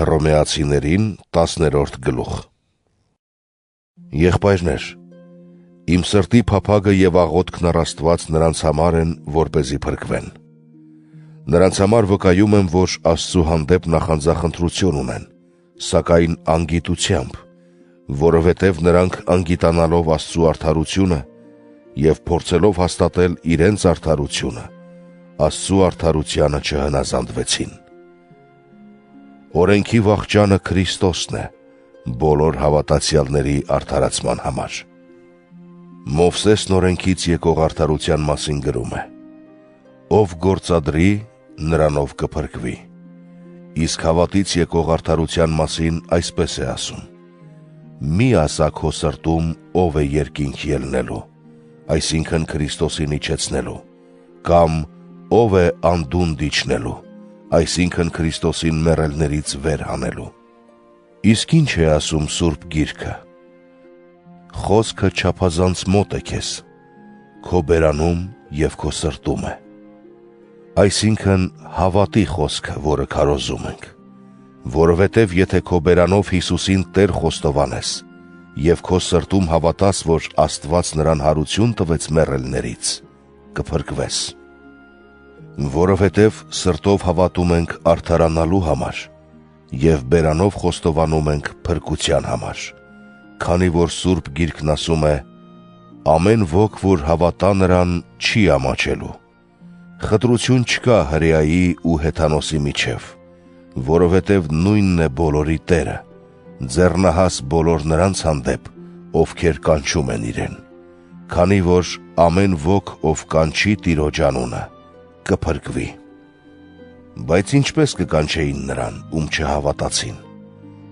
Հռոմեացիներին 10-րդ գլուխ։ Եղբայրներ, իմ սրտի փափագը և աղոթքն առ Աստված նրանց համար են, որպեսզի փրկվեն։ Նրանց համար վկայում եմ, որ Աստծու հանդեպ նախանձախնդրություն ունեն, սակայն անգիտությամբ, որովհետև նրանք անգիտանալով Աստծու արդարությունը և փորձելով հաստատել իրենց արդարությունը, Աստծու արդարությանը չհնազանդվեցին։ Օրենքի վախճանը Քրիստոսն է, բոլոր հավատացյալների արդարացման համար։ Մովսեսն օրենքից եկող արդարության մասին գրում է. «Ով գործադրի, նրանով կփրկվի»։ Իսկ հավատից եկող արդարության մասին այսպես է ասում. «Մի ասա քո սրտում, ով է երկինք ելնելու, այսինքն Քրիստոսին իջեցնելու, կամ ով է անդունդն իջնելու, այսինքն Քրիստոսին մեռելներից վեր հանելու»։ Իսկ ինչ է ասում Սուրբ Գիրքը. «Խոսքը չափազանց մոտ է քեզ, քո բերանում և քո սրտում է»։ Այսինքն հավատի խոսքը, որը քարոզում ենք, որովհետև եթե քո բերանով Հիսուսին Տեր խոստովանես և քո սրտում հավատաս, որ Աստված նրան հարություն տվեց մեռելներից, կփրկվես։ Որովհետև սրտով հավատում ենք արդարանալու համար և բերանով խոստովանում ենք փրկության համար, քանի որ Սուրբ Գիրքն ասում է. «Ամեն ոք, որ հավատա նրան, չի ամաչելու»։ Խտրություն չկա հրեայի ու հեթանոսի միջև, որովհետև նույնն է բոլորի Տերը, ձեռնահաս բոլոր նրանց հանդեպ, ովքեր կանչում են իրեն, քանի որ ամեն ոք, ով կանչի Տիրոջ անունը, կփրկվի։ Բայց ինչպես կկանչեին նրան, ում չհավատացին,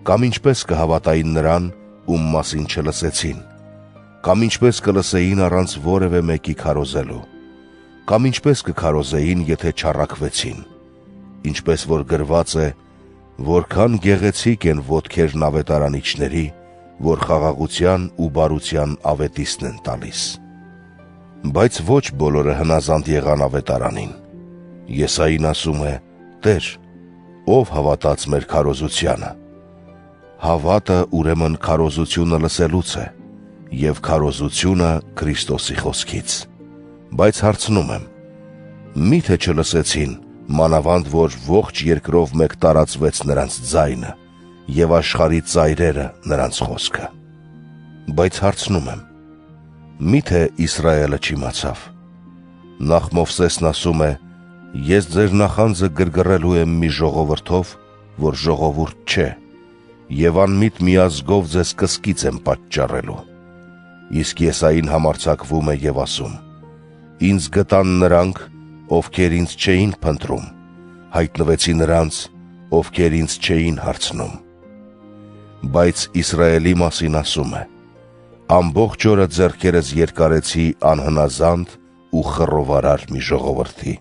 կամ ինչպես կհավատային նրան, ում մասին չլսեցին, կամ ինչպես կլսեին առանց որևէ մեկի քարոզելու, կամ ինչպես կքարոզեին, եթե չառաքվեցին, ինչպես որ գրված է. «Որքան գեղեցիկ են ոտքերն ավետարանիչների, որ խաղաղության ու բարության ավետիսն են տալիս»։ Բայց ոչ բոլորը հնազանդ եղան ավետարանին։ Եսային ասում է. «Տեր, ով հավատաց մեր քարոզությանը»։ Հավատը ուրեմն քարոզությունը լսելուց է, և քարոզությունը Քրիստոսի խոսքից։ Բայց հարցնում եմ. մի՞թե չլսեցին, մանավանդ որ ողջ երկրով մեկ տարածվեց նրանց ձայնը, և աշխարհի ծայրերը նրանց խոսքը։ Բայց հարցնում եմ. մի՞թե Իսրայելը չիմացավ։ Նախ Մովսեսն ասում է. «Ես ձեր նախանձը գրգռելու եմ մի ժողովրդով, որ ժողովուրդ չէ, և անմիտ մի ազգով ձեզ կսկիծ եմ պատճառելու»։ Իսկ Եսային համարձակվում է և ասում. «Ինձ գտան նրանք, ովքեր ինձ չէին փնտրում, հայտնվեցի նրանց, ովքեր ինձ չէին հարցնում»։ Բայց Իսրայելի մասին ասում է. «Ամբողջ օրը ձեռքերս երկարեցի անհնազանդ ու խռովարար մի ժողովրդի»։